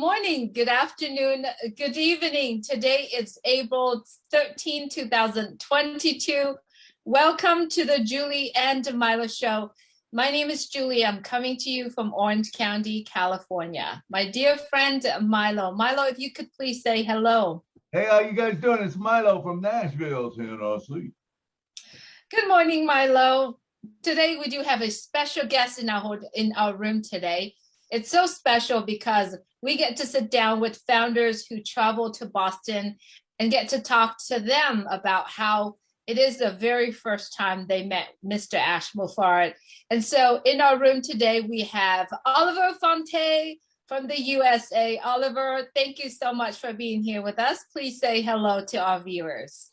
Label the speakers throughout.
Speaker 1: morning, good afternoon, good evening. Today is April 13, 2022. Welcome to the Julie and Milo show. My name is Julie. I'm coming to you from Orange County, California. My dear friend, Milo. Milo, if you could please say hello.
Speaker 2: Hey, how you guys doing? It's Milo from Nashville, Tennessee.
Speaker 1: Good morning, Milo. Today we do have a special guest in our room today. It's so special because we get to sit down with founders who travel to Boston and get to talk to them about how it is the very first time they met Mr. Ash Mulfarad. And so in our room today, we have Oliver Fonteh from the USA. Oliver, thank you so much for being here with us. Please say hello to our viewers.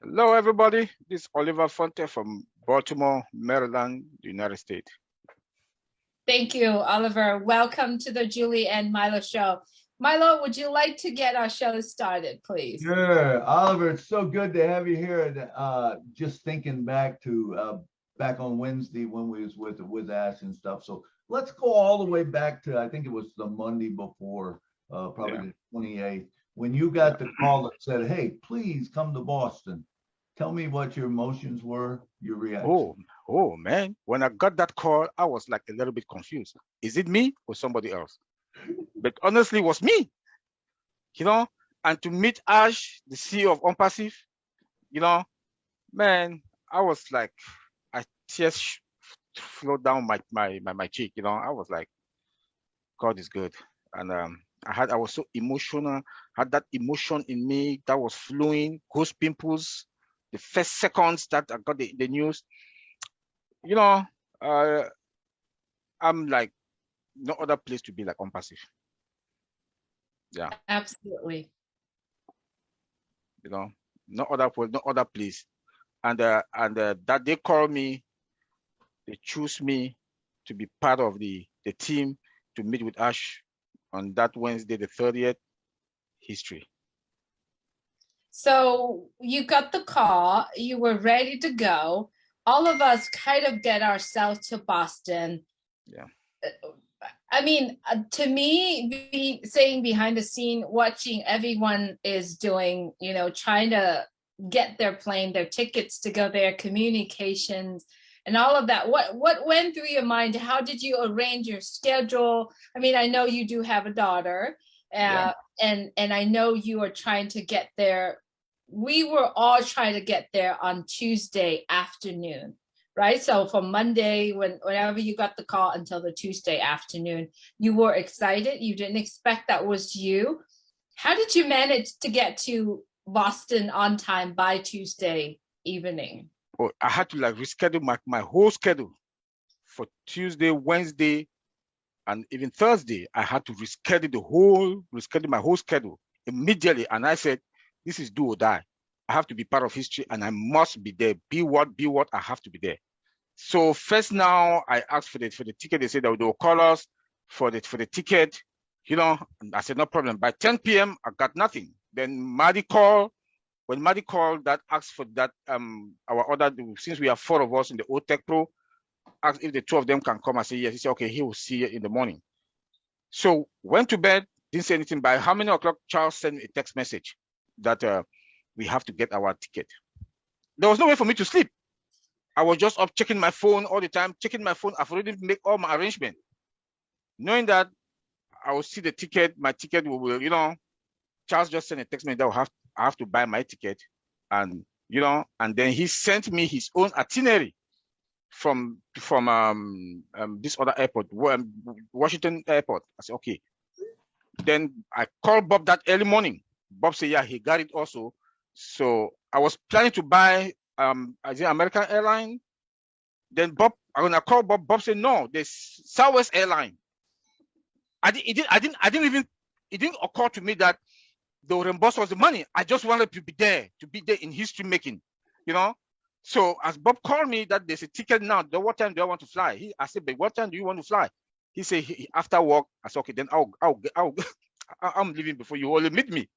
Speaker 3: Hello, everybody. This is Oliver Fonteh from Baltimore, Maryland, United States.
Speaker 1: Thank you, Oliver. Welcome to the Julie and Milo show. Milo, would you like to get our show started, please?
Speaker 2: Sure, Oliver. It's so good to have you here. Just thinking back to back on Wednesday when we was with Ash and stuff. So let's go all the way back to, I think it was the Monday before, probably the 28th, when you got the call that said, "Hey, please come to Boston." Tell me what your emotions were, your reaction.
Speaker 3: Oh man, when I got that call, I was like a little bit confused. Is it me or somebody else? But honestly, it was me, and to meet Ash, the CEO of ONPASSIVE, man, I was like, tears flowed down my cheek, I was like, God is good. And I was so emotional, had that emotion in me that was flowing, ghost pimples. The first seconds that I got the news, I'm like, no other place to be like ONPASSIVE. Yeah.
Speaker 1: Absolutely.
Speaker 3: No other place. And that they call me, they choose me to be part of the team to meet with Ash on that Wednesday, the 30th, history.
Speaker 1: So you got the call, you were ready to go. All of us kind of get ourselves to Boston.
Speaker 3: Yeah.
Speaker 1: I mean, to me, saying behind the scene, watching everyone is doing, trying to get their plane, their tickets to go there, communications, and all of that. What went through your mind? How did you arrange your schedule? I mean, I know you do have a daughter, and I know you are trying to get there. We were all trying to get there on Tuesday afternoon, right? So from Monday, whenever you got the call until the Tuesday afternoon, you were excited. You didn't expect that was you. How did you manage to get to Boston on time by Tuesday evening?
Speaker 3: Oh, I had to reschedule my whole schedule for Tuesday, Wednesday, and even Thursday. I had to reschedule my whole schedule immediately. And I said, this is do or die. I have to be part of history and I must be there. Be what, I have to be there. So first now I asked for the ticket. They said they will call us for the ticket, and I said, no problem. By 10 p.m. I got nothing. Then Maddie called. When Maddie called, that asked for that our order, since we have 4 of us in the OTech Pro, asked if the 2 of them can come. I said yes. He said okay, he will see you in the morning. So went to bed, didn't say anything. By how many o'clock Charles sent me a text message that we have to get our ticket. There was no way for me to sleep. I was just up checking my phone all the time, checking my phone. I've already made all my arrangements, knowing that I will see the ticket. My ticket will, Charles just sent a text message that I have to buy my ticket, and and then he sent me his own itinerary from this other airport, Washington Airport. I said okay. Then I called Bob that early morning. Bob said yeah, he got it also. So I was planning to buy American Airline. Then when I called Bob said no, there's Southwest Airline. It didn't occur to me that they will reimburse us the money. I just wanted to be there in history making, So as Bob called me that there's a ticket now, what time do I want to fly? I said, but what time do you want to fly? He said after work. I said okay, then I'm leaving before you all meet me.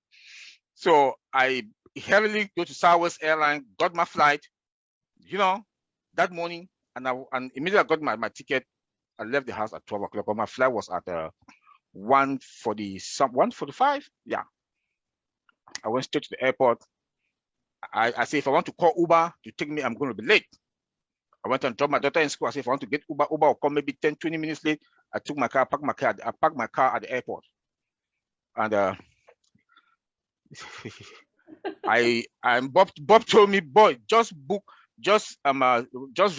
Speaker 3: So I hurriedly go to Southwest Airline, got my flight, that morning, and immediately I got my ticket. I left the house at 12 o'clock, but my flight was at 1:45. Yeah, I went straight to the airport. I said, if I want to call Uber to take me, I'm going to be late. I went and dropped my daughter in school. I said, if I want to get Uber will come maybe 10, 20 minutes late. I took my car, parked my car at the airport. And Bob told me, boy, just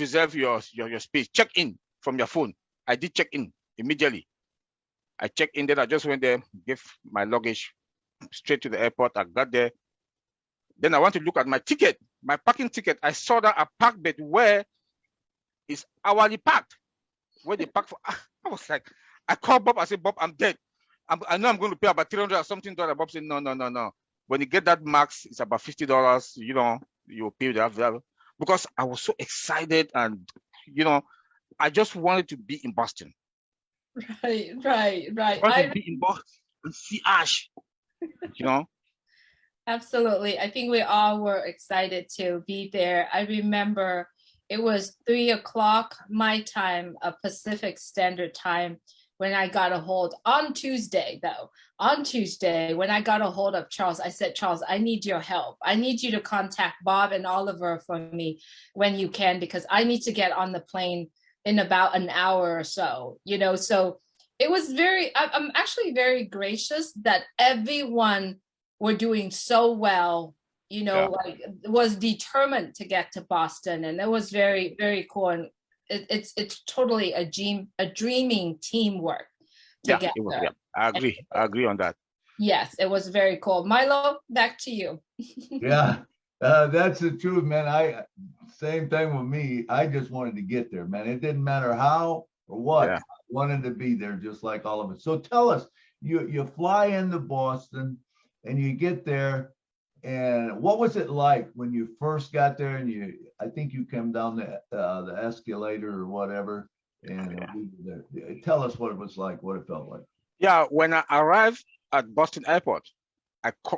Speaker 3: reserve your space. Check in from your phone. I did check in immediately. I checked in, then I just went there, gave my luggage straight to the airport. I got there. Then I want to look at my ticket, my parking ticket. I saw that a park bed where it's hourly parked, where they park for. I was like, I called Bob. I said, Bob, I'm dead. I know I'm going to pay about $300 or something. Bob said, no. When you get that max, it's about $50. You'll pay that. Because I was so excited, and I just wanted to be in Boston.
Speaker 1: Right.
Speaker 3: I wanted to be in Boston and see Ash.
Speaker 1: Absolutely. I think we all were excited to be there. I remember it was 3:00 my time, Pacific Standard Time, when I got a hold on Tuesday, when I got a hold of Charles. I said, Charles, I need your help. I need you to contact Bob and Oliver for me when you can, because I need to get on the plane in about an hour or so, so it was I'm actually very gracious that everyone were doing so well, like was determined to get to Boston, and it was very, very cool. And it's totally a dreaming teamwork to get there.
Speaker 3: Yeah, I agree on that.
Speaker 1: Yes, it was very cool. Milo, back to you.
Speaker 2: Yeah, that's the truth, man. Same thing with me. I just wanted to get there, man. It didn't matter how or what.
Speaker 3: Yeah.
Speaker 2: I wanted to be there, just like all of us. So tell us, you fly into Boston and you get there, and what was it like when you first got there? And I think you came down the escalator or whatever, and tell us what it was like, what it felt like.
Speaker 3: Yeah, when I arrived at Boston Airport,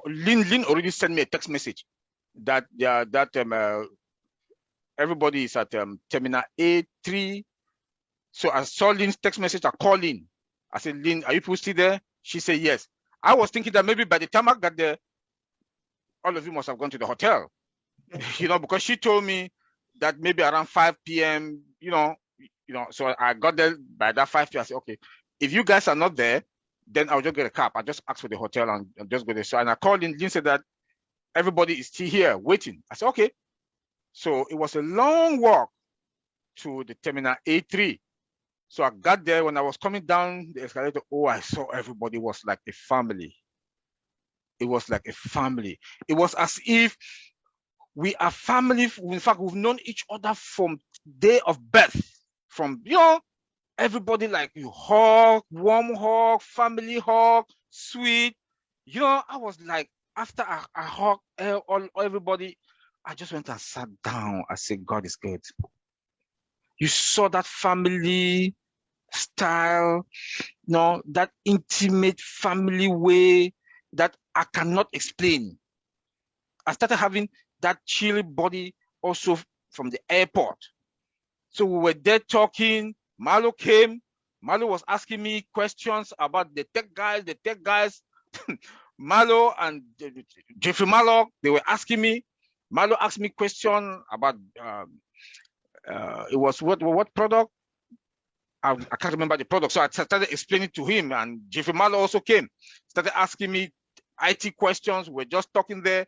Speaker 3: Lynn already sent me a text message that everybody is at Terminal A3. So I saw Lynn's text message. I called Lynn. I said, Lynn, are you people still there? She said yes. I was thinking that maybe by the time I got there, all of you must have gone to the hotel, because she told me that maybe around 5 p.m., so I got there by that 5 p.m. I said, okay, if you guys are not there, then I'll just get a cab. I just ask for the hotel and just go there. So, and I called in, Lynn said that everybody is still here waiting. I said, okay. So it was a long walk to the Terminal A3. So I got there. When I was coming down the escalator, I saw everybody was like a family. It was like a family. It was as if we are family. In fact, we've known each other from day of birth. From, everybody, like, you hug, warm hug, family hug, sweet. I was like, after I hugged everybody, I just went and sat down. I said, God is good. You saw that family style, that intimate family way that I cannot explain. I started having that chilly body also from the airport. So we were there talking. Milo came. Milo was asking me questions about the tech guys. Milo and Jeffrey Milo, they were asking me. Milo asked me question about it was what product? I can't remember the product. So I started explaining to him, and Jeffrey Milo also came, started asking me IT questions. We're just talking there,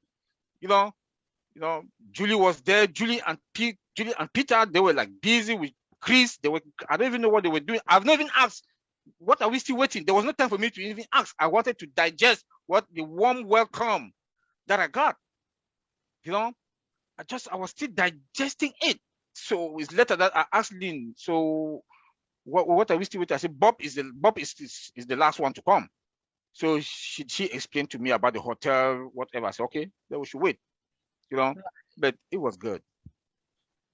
Speaker 3: Julie was there. Julie and Peter, they were like busy with Chris. I don't even know what they were doing. I've not even asked, what are we still waiting? There was no time for me to even ask. I wanted to digest what the warm welcome that I got. I was still digesting it. So it's later that I asked Lynn, so what are we still waiting? I said, Bob is the last one to come. So she explained to me about the hotel, whatever. I said, okay, then we should wait. But it was good.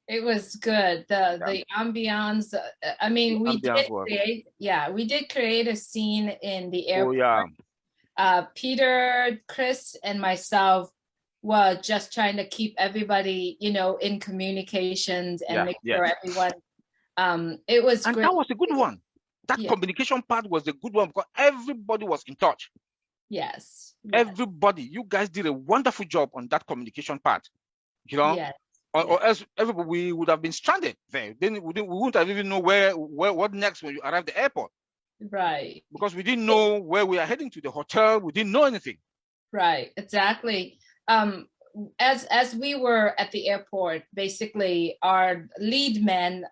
Speaker 1: It was good. The ambiance. I mean, we did create a scene in the airport.
Speaker 3: Oh, yeah.
Speaker 1: Peter, Chris, and myself were just trying to keep everybody, in communications and make sure everyone. It was
Speaker 3: and
Speaker 1: great.
Speaker 3: That was a good one. That communication part was the good one because everybody was in touch.
Speaker 1: Yes.
Speaker 3: Everybody, you guys did a wonderful job on that communication part. You know,
Speaker 1: Yes.
Speaker 3: or else everybody we would have been stranded there. Then we wouldn't have even know what next when you arrive at the airport.
Speaker 1: Right.
Speaker 3: Because we didn't know where we are heading to the hotel. We didn't know anything.
Speaker 1: Right. Exactly. As we were at the airport, basically our lead man,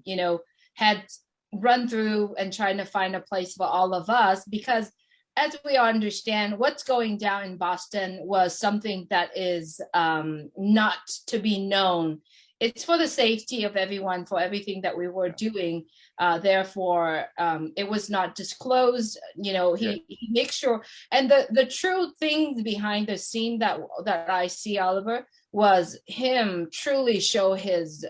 Speaker 1: you know, had run through and trying to find a place for all of us, because as we understand, what's going down in Boston was something that is not to be known. It's for the safety of everyone, for everything that we were doing. Therefore, it was not disclosed. You know, he makes sure. And the true thing behind the scene that I see, Oliver, was him truly show his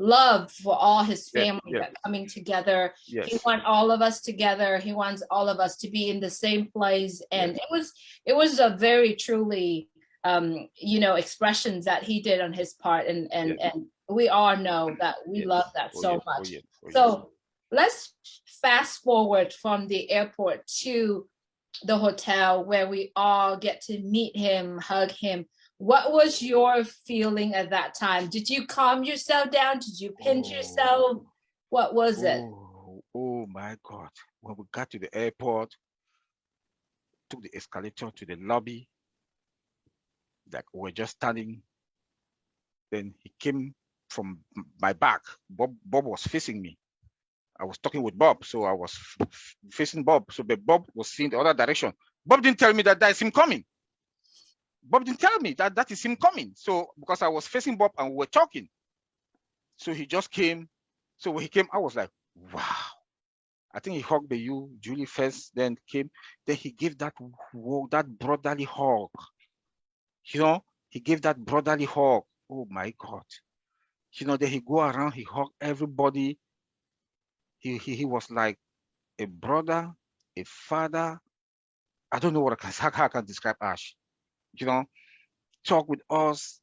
Speaker 1: love for all his family that coming together. He wants all of us together. He wants all of us to be in the same place. And it was a very truly you know, expressions that he did on his part, and we all know that we love that so much. So let's fast forward from the airport to the hotel where we all get to meet him, hug him. What was your feeling at that time? Did you calm yourself down? Did you pinch yourself? What was it?
Speaker 3: Oh my God. When we got to the airport, took the escalator to the lobby, like we were just standing. Then he came from my back. Bob was facing me. I was talking with Bob, so I was facing Bob. So Bob was seeing the other direction. Bob didn't tell me that is him coming. Bob didn't tell me that is him coming. So because I was facing Bob and we were talking. So he just came. So when he came, I was like, wow. I think he hugged Julie first, then came. Then he gave that brotherly hug. You know, he gave that brotherly hug. Oh my God. You know, then he go around, he hug everybody. He was like a brother, a father. I don't know how I can describe Ash. You know, talk with us.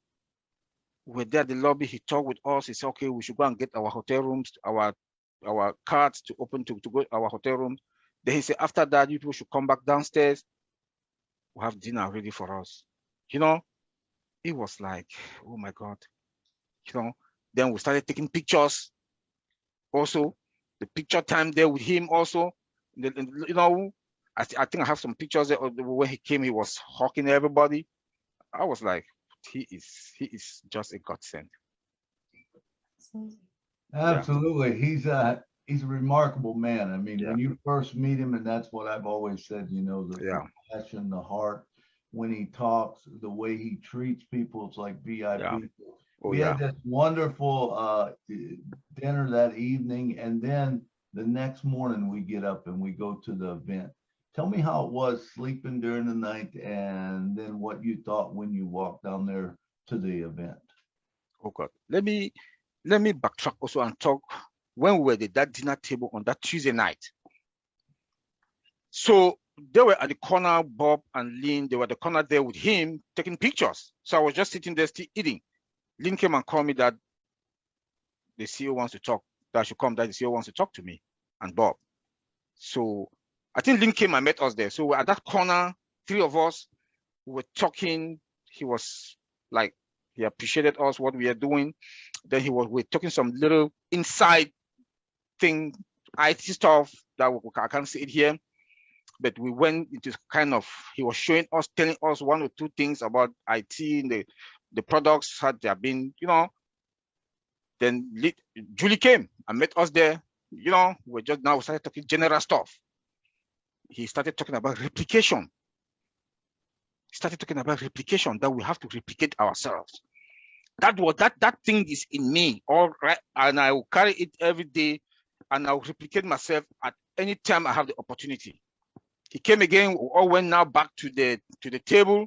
Speaker 3: We're there at the lobby. He talked with us. He said, okay, we should go and get our hotel rooms, our cards to open to go to our hotel room. Then he said, after that, you people should come back downstairs. We'll have dinner ready for us. You know, it was like, oh my God. You know, then we started taking pictures. Also, the picture time there with him also. You know, I think I have some pictures there. When he came, he was hugging everybody. I was like, he is just a godsend.
Speaker 2: Absolutely. He's a remarkable man. I mean, when you first meet him, and that's what I've always said, you know, the passion, the heart, when he talks, the way he treats people, it's like VIP. We had this wonderful dinner that evening, and then the next morning we get up and we go to the event. Tell me how it was sleeping during the night, and then what you thought when you walked down there to the event.
Speaker 3: Oh God, let me backtrack also and talk when we were at that dinner table on that Tuesday night. So they were at the corner, Bob and Lynn, they were at the corner there with him taking pictures. So I was just sitting there still eating. Lynn came and called me that the CEO wants to talk, that I should come, that the CEO wants to talk to me and Bob. So I think Lynn came and met us there. So we're at that corner, three of us, we were talking. He was like, he appreciated us, what we are doing. Then we're talking some little inside thing, IT stuff that I can't see it here. But we went into kind of, he was showing us, telling us one or two things about IT, the products had there been, you know. Then Julie came and met us there. You know, we started talking general stuff. He started talking about replication. That we have to replicate ourselves. That thing is in me, all right, and I will carry it every day, and I'll replicate myself at any time I have the opportunity. He came again, we all went now back to the table.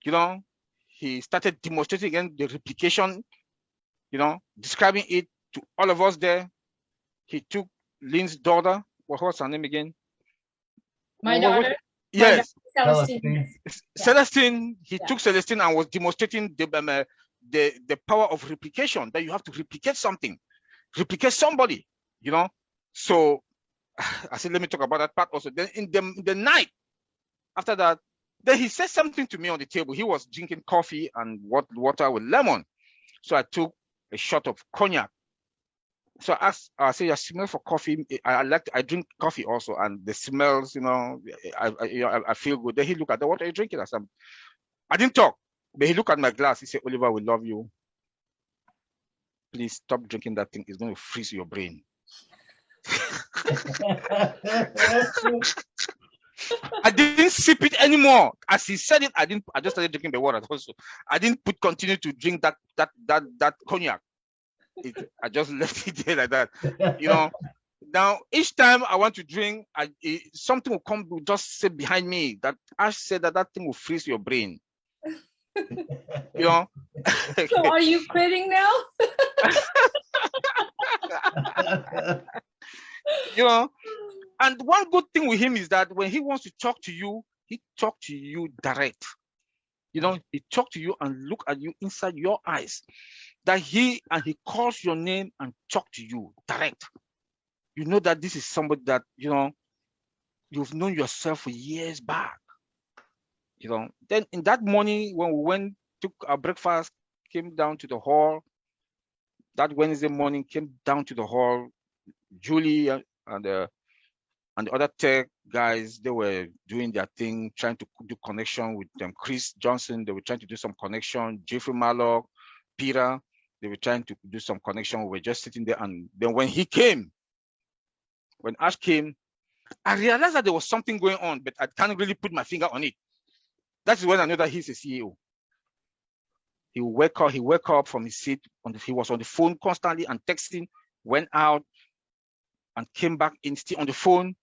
Speaker 3: You know, he started demonstrating again the replication, you know, describing it to all of us there. He took Lynn's daughter, what's her name again?
Speaker 1: My daughter?
Speaker 3: Yes.
Speaker 1: Celestine.
Speaker 3: Celestine, he took Celestine and was demonstrating the power of replication, that you have to replicate something, replicate somebody, you know. So I said, let me talk about that part also. Then in the night after that, then he said something to me on the table. He was drinking coffee and water with lemon. So I took a shot of cognac. So I said, I smell for coffee. I drink coffee also, and the smells, I feel good. Then he looked at the what are you drinking? I didn't talk, but he looked at my glass. He said, Oliver, we love you. Please stop drinking that thing. It's going to freeze your brain. I didn't sip it anymore. As he said it, I just started drinking the water also. I didn't continue to drink that cognac. I just left it there like that. Now each time I want to drink, something will come, will just sit behind me. That Ash said that thing will freeze your brain.
Speaker 1: So are you quitting now?
Speaker 3: And one good thing with him is that when he wants to talk to you, he talks to you direct. He talks to you and look at you inside your eyes. That he calls your name and talk to you direct. You know that this is somebody that you've known yourself for years back. Then in that morning when we took our breakfast, came down to the hall. That Wednesday morning, came down to the hall. Julie and the other tech guys, they were doing their thing, trying to do connection with them. Chris Johnson, they were trying to do some connection. Jeffrey Milo, Peter, they were trying to do some connection. We were just sitting there. And then when Ash came, I realized that there was something going on, but I can't really put my finger on it. That's when I know that he's a CEO. He woke up from his seat. He was on the phone constantly and texting, went out and came back in, still on the phone.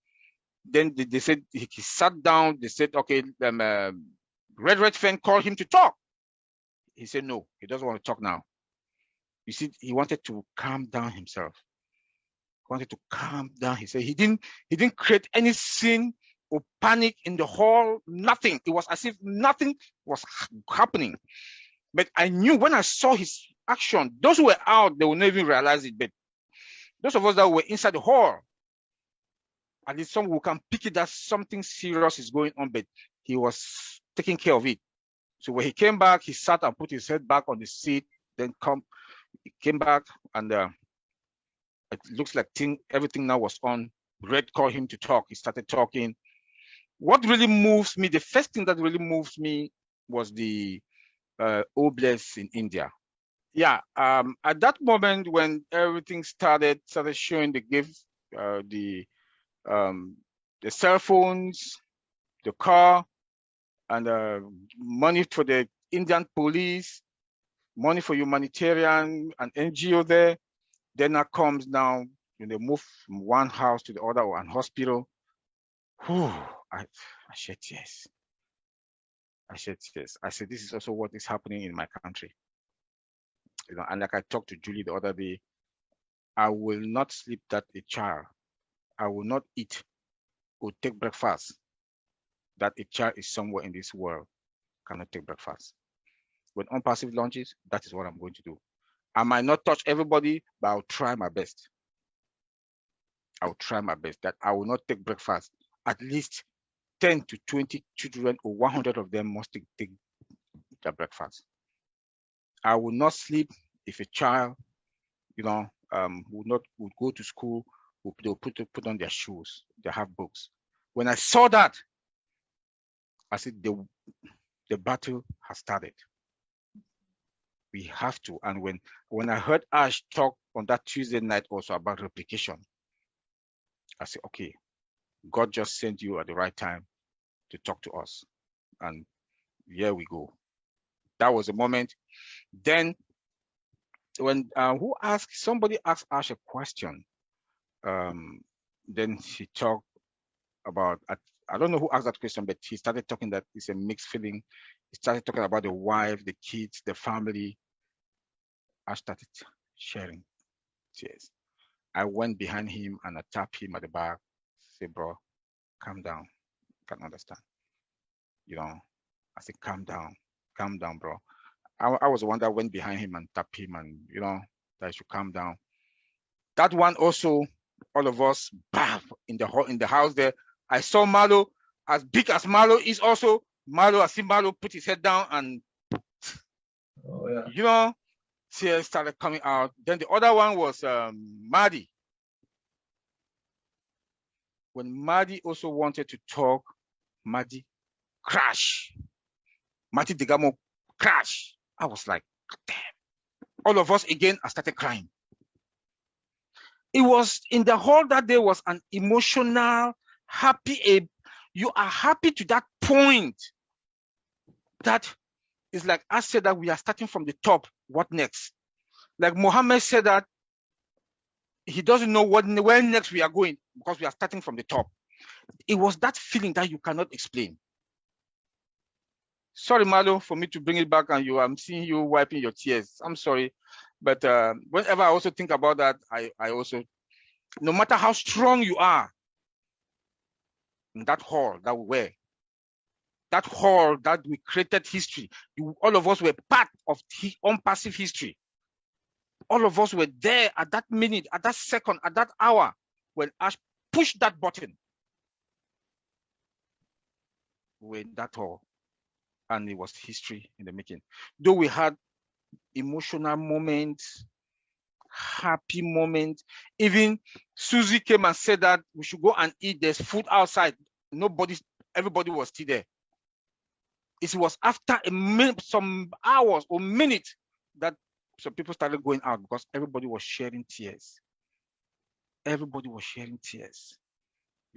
Speaker 3: Then they said he sat down. They said, okay, Red Fan called him to talk. He said, no, he doesn't want to talk now. You see, he wanted to calm down himself. He wanted to calm down. He said he didn't create any scene or panic in the hall, nothing. It was as if nothing was happening. But I knew when I saw his action, those who were out, they would never even realize it. But those of us that were inside the hall, at least some who can pick it that something serious is going on, but he was taking care of it. So when he came back, he sat and put his head back on the seat, then he came back and it looks like everything now was on. Red called him to talk. He started talking. What really moves me, the first thing that really moves me was the Oblast in India. Yeah, at that moment when everything started showing the gifts, the cell phones, the car, and money for the Indian police, money for humanitarian and NGO there. Then that comes now when they move from one house to the other, or an hospital. Whew, I shed tears. I shed tears. I said, this is also what is happening in my country. And like I talked to Julie the other day, I will not sleep that a child, I will not eat or take breakfast that a child is somewhere in this world cannot take breakfast. When ONPASSIVE launches, that is what I'm going to do. I might not touch everybody, but I'll try my best. I'll try my best that I will not take breakfast. At least 10 to 20 children or 100 of them must take their breakfast. I will not sleep if a child, would go to school, they'll put on their shoes, they have books. When I saw that, I said, the battle has started. We have to. And when I heard Ash talk on that Tuesday night also about replication, I said, okay, God just sent you at the right time to talk to us. And here we go. That was a moment. Then when somebody asked Ash a question, then he talked about, I don't know who asked that question, but he started talking that it's a mixed feeling. He started talking about the wife, the kids, the family. I started sharing tears. I went behind him and I tapped him at the back, say, bro, calm down. I can't understand. I said, calm down, bro. I was the one that went behind him and tapped him and, that he should calm down. That one also, All of us, bam, in the house there. I saw Milo, as big as Milo is also. Milo, I see Milo put his head down and, tears started coming out. Then the other one was Maddie. When Maddie also wanted to talk, Maddie crash. Maddie Degamo crash. I was like, damn. All of us again, I started crying. It was in the hall that day was an emotional, happy. You are happy to that point that it's like I said that we are starting from the top. What next? Like Mohammed said that he doesn't know where next we are going because we are starting from the top. It was that feeling that you cannot explain. Sorry, Milo, for me to bring it back and I'm seeing you wiping your tears. I'm sorry. But whenever I also think about that, I also, no matter how strong you are in that hall that we were, that hall that we created history, all of us were part of ONPASSIVE history. All of us were there at that minute, at that second, at that hour when Ash pushed that button. We were in that hall, and it was history in the making. Though we had emotional moments, happy moments. Even Susie came and said that we should go and eat. There's food outside. Everybody was still there. It was after some hours or minutes that some people started going out because everybody was sharing tears. Everybody was sharing tears.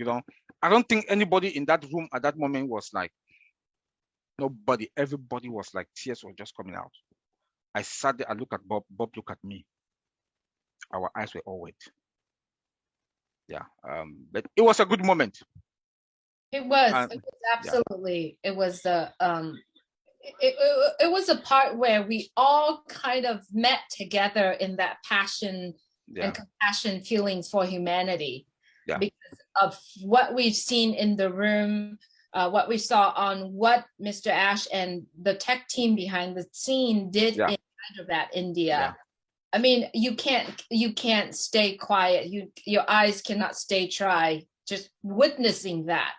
Speaker 3: I don't think anybody in that room at that moment was like, nobody, everybody was like, tears were just coming out. I sat there, I looked at Bob, Bob looked at me. Our eyes were all wet. Yeah, but it was a good moment.
Speaker 1: It was absolutely, yeah. It was it was a part where we all kind of met together in that passion and compassion feelings for humanity, because of what we've seen in the room, what we saw on what Mr. Ash and the tech team behind the scene did in Hyderabad, India. I mean, you can't stay quiet. Your eyes cannot stay dry just witnessing that.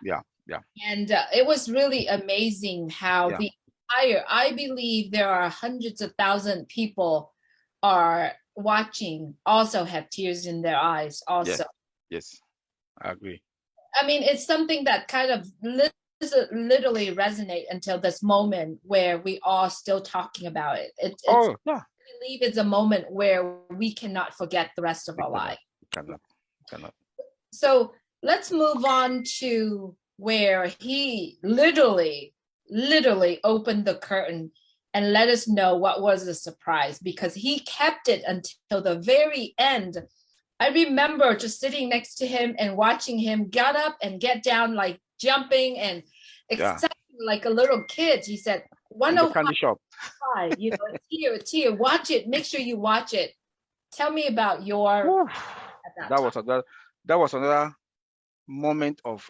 Speaker 1: And it was really amazing how the entire, I believe there are hundreds of thousands of people are watching, also have tears in their eyes also.
Speaker 3: Yes, I agree.
Speaker 1: I mean, it's something that kind of literally resonate until this moment where we are still talking about it. I believe it's a moment where we cannot forget the rest of our life.
Speaker 3: Cannot.
Speaker 1: So let's move on to where he literally opened the curtain and let us know what was the surprise, because he kept it until the very end. I remember just sitting next to him and watching him get up and get down, like jumping and excited like a little kid. He said, 105,
Speaker 3: candy shop.
Speaker 1: It's here, watch it, make sure you watch it. Tell me about your
Speaker 3: that was another moment of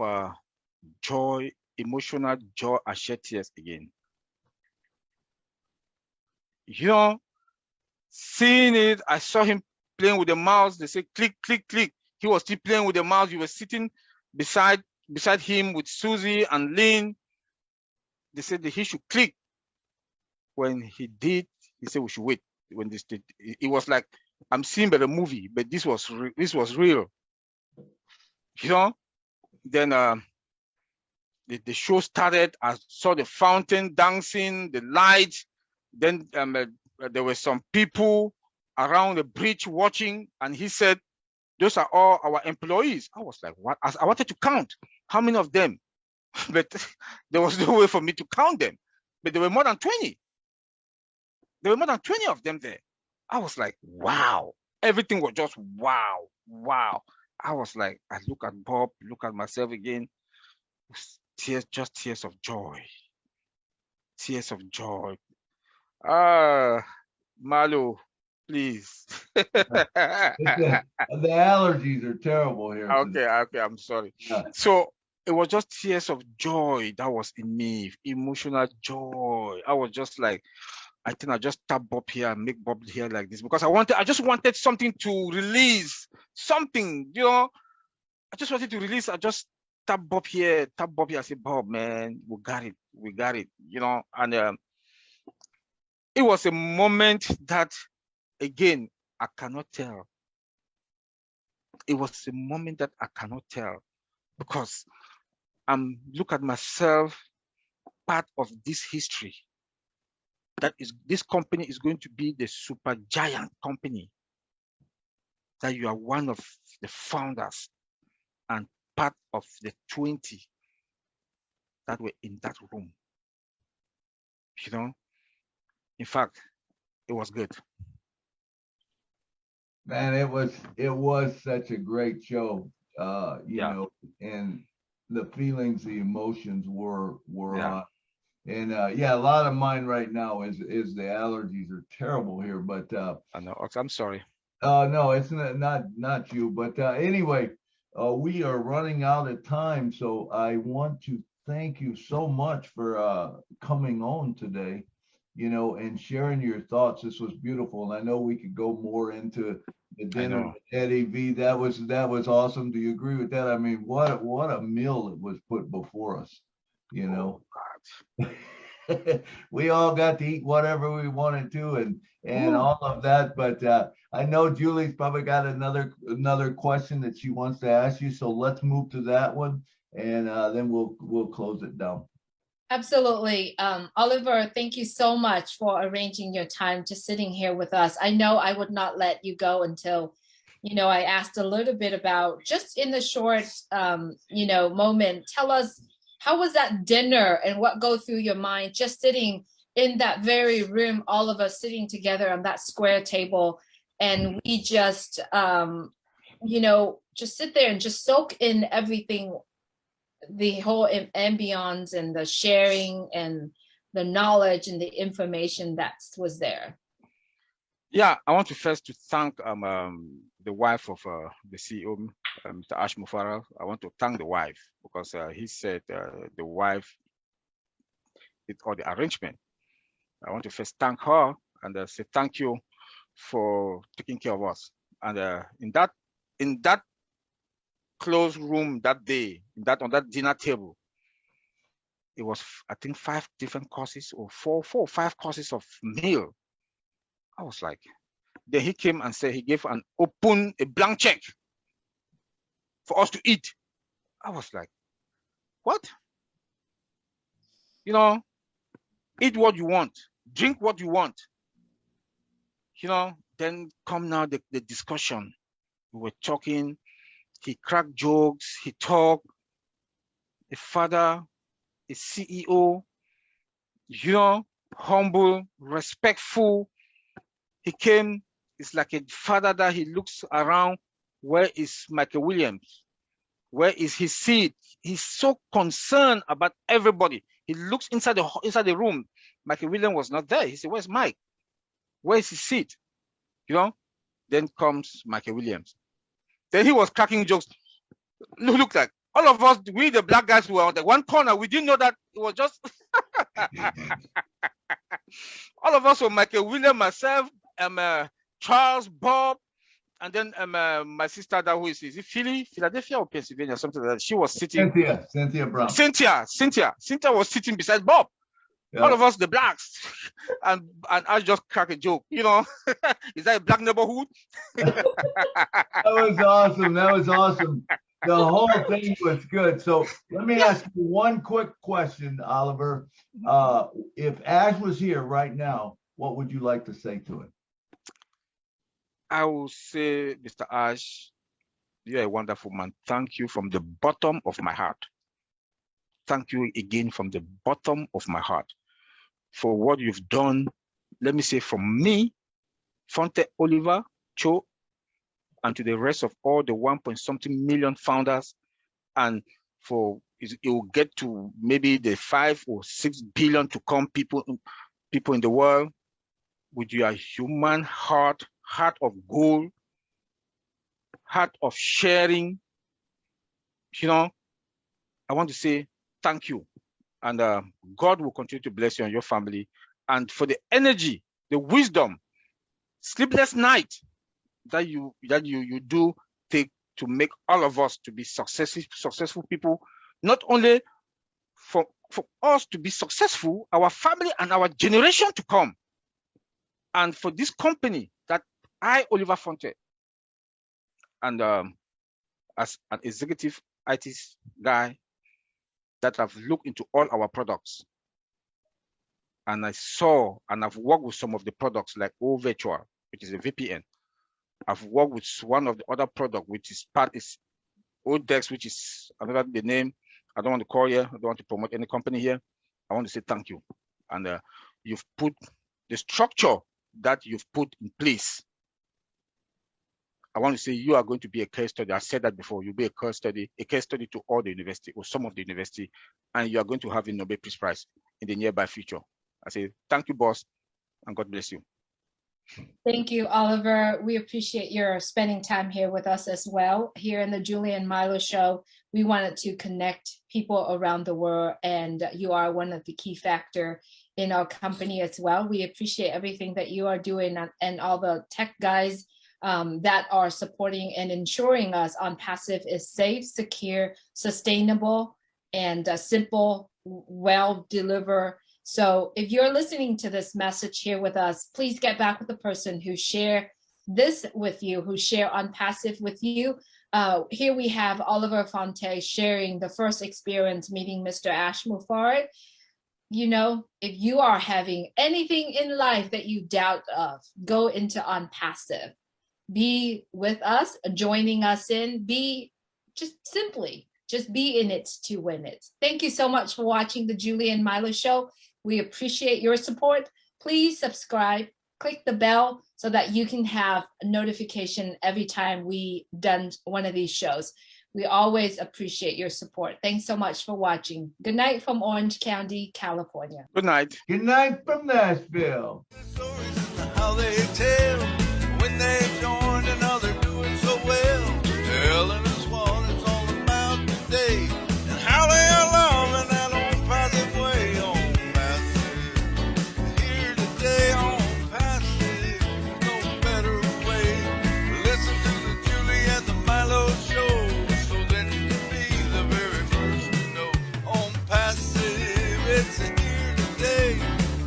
Speaker 3: joy, emotional joy. I shed tears again. Seeing it, I saw him playing with the mouse. They say click, click, click. He was still playing with the mouse. You were sitting beside him with Susie and Lynn. They said that he should click. When he did, he said we should wait. When this did, it was like I'm seeing by the movie, but this was real. Then the show started. I saw the fountain dancing, the lights. Then there were some people around the bridge watching, and he said, "Those are all our employees." I was like, "What?" I wanted to count how many of them, but there was no way for me to count them. But there were more than 20. There were more than 20 of them there. I was like, wow. Everything was just wow. I was like, I look at Bob, look at myself again. Tears, just tears of joy. Tears of joy. Milo, please.
Speaker 2: The allergies are terrible here.
Speaker 3: Okay, I'm sorry. So it was just tears of joy that was in me, emotional joy. I was just like, I think I just tap Bob here and make Bob here like this because I just wanted something to release something, you know. I just wanted to release. I just tap Bob here, tap Bob here. I said, Bob, man, we got it, you know. And it was a moment that, again, I cannot tell. It was a moment that I cannot tell, because I'm look at myself part of this history. That is, this company is going to be the super giant company. That you are one of the founders and part of the 20 that were in that room. You know, in fact, it was good.
Speaker 2: Man, it was such a great show. You know, and the feelings, the emotions were on. And yeah, a lot of mine right now is the allergies are terrible here, but
Speaker 3: I know. I'm sorry.
Speaker 2: no, it's not you, but anyway, we are running out of time, so I want to thank you so much for coming on today, you know, and sharing your thoughts. This was beautiful, and I know we could go more into the dinner with Eddie V. That was awesome. Do you agree with that? I mean, what a meal it was put before us, you know.
Speaker 3: Oh, God.
Speaker 2: We all got to eat whatever we wanted to, and all of that. But I know Julie's probably got another question that she wants to ask you. So let's move to that one, and then we'll close it down.
Speaker 1: Absolutely. Oliver, thank you so much for arranging your time, just sitting here with us. I know I would not let you go until, you know, I asked a little bit about, just in the short, you know, moment, tell us, how was that dinner and what go through your mind just sitting in that very room, all of us sitting together on that square table, and we just, you know, just sit there and just soak in everything, the whole ambience and the sharing and the knowledge and the information that was there.
Speaker 3: Yeah, I want to first to thank the wife of the CEO, Mr. Ash Mufara. I want to thank the wife, because he said the wife did all the arrangement. I want to first thank her and say thank you for taking care of us. And in that closed room that day, on that dinner table, it was, I think, 5 different courses, or 4 or 5 courses of meal. I was like, then he came and said he gave a blank check for us to eat. I was like, what? You know, eat what you want, drink what you want. You know, then come now the discussion. We were talking, he cracked jokes, he talked, a father, a CEO, you know, humble, respectful. He came, it's like a father that he looks around, where is Michael Williams? Where is his seat? He's so concerned about everybody. He looks inside the room. Michael Williams was not there. He said, where's Mike? Where is his seat? You know? Then comes Michael Williams. Then he was cracking jokes. Look like all of us, we the black guys were on the one corner. We didn't know that it was just all of us were Michael Williams, myself, Charles, Bob, and then my sister, that who is it Philadelphia or Pennsylvania, something like that. She was sitting.
Speaker 2: Cynthia Brown.
Speaker 3: Cynthia was sitting beside Bob. Yeah. All of us, the blacks, and I just crack a joke. You know, is that a black neighborhood?
Speaker 2: That was awesome. That was awesome. The whole thing was good. So let me ask you one quick question, Oliver. If Ash was here right now, what would you like to say to him?
Speaker 3: I will say, Mr. Ash, you're a wonderful man. Thank you from the bottom of my heart. Thank you again from the bottom of my heart for what you've done. Let me say from me, Fonteh Oliver Cho, and to the rest of all the 1-something million founders, and for it will get to maybe the 5 or 6 billion to come people in the world, with your human heart of gold, heart of sharing. You know, I want to say thank you, and God will continue to bless you and your family, and for the energy, the wisdom, sleepless night that you do take to make all of us to be successful people, not only for us to be successful, our family and our generation to come. And for this company that I, Oliver Fonteh, and as an executive IT guy that have looked into all our products, and I saw and I've worked with some of the products like O Virtual, which is a VPN. I've worked with one of the other product, which is Odex, which is another the name. I don't want to call here. I don't want to promote any company here. I want to say thank you. And you've put the structure that you've put in place. I want to say you are going to be a case study. I said that before. You'll be a case study to all the university or some of the university, and you are going to have a Nobel Peace Prize in the nearby future. I say thank you, boss, and God bless you.
Speaker 1: Thank you, Oliver. We appreciate your spending time here with us as well. Here in the Julie and Milo show, we wanted to connect people around the world, and you are one of the key factor in our company as well. We appreciate everything that you are doing and all the tech guys that are supporting and ensuring us ONPASSIVE is safe, secure, sustainable, and simple, well delivered. So if you're listening to this message here with us, please get back with the person who share this with you, who share ONPASSIVE with you. Here we have Oliver Fonteh sharing the first experience meeting Mr. Ash Mufarad. You know, if you are having anything in life that you doubt of, go into ONPASSIVE. Be with us, joining us in, just be in it to win it. Thank you so much for watching the Julie and Milo show. We appreciate your support. Please subscribe, click the bell so that you can have a notification every time we done one of these shows. We always appreciate your support. Thanks so much for watching. Good night from Orange County, California.
Speaker 3: Good night.
Speaker 2: Good night from Nashville.
Speaker 4: How they tell when they join another doing so well, telling us what it's all about today and how they are loving that own positive way on passive. Here today on passive, no better way. Listen to the Julie and the Milo show so that you can be the very first to know on passive. It's here today.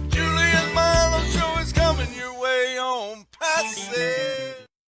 Speaker 4: Julie and Milo show is coming your way on passive.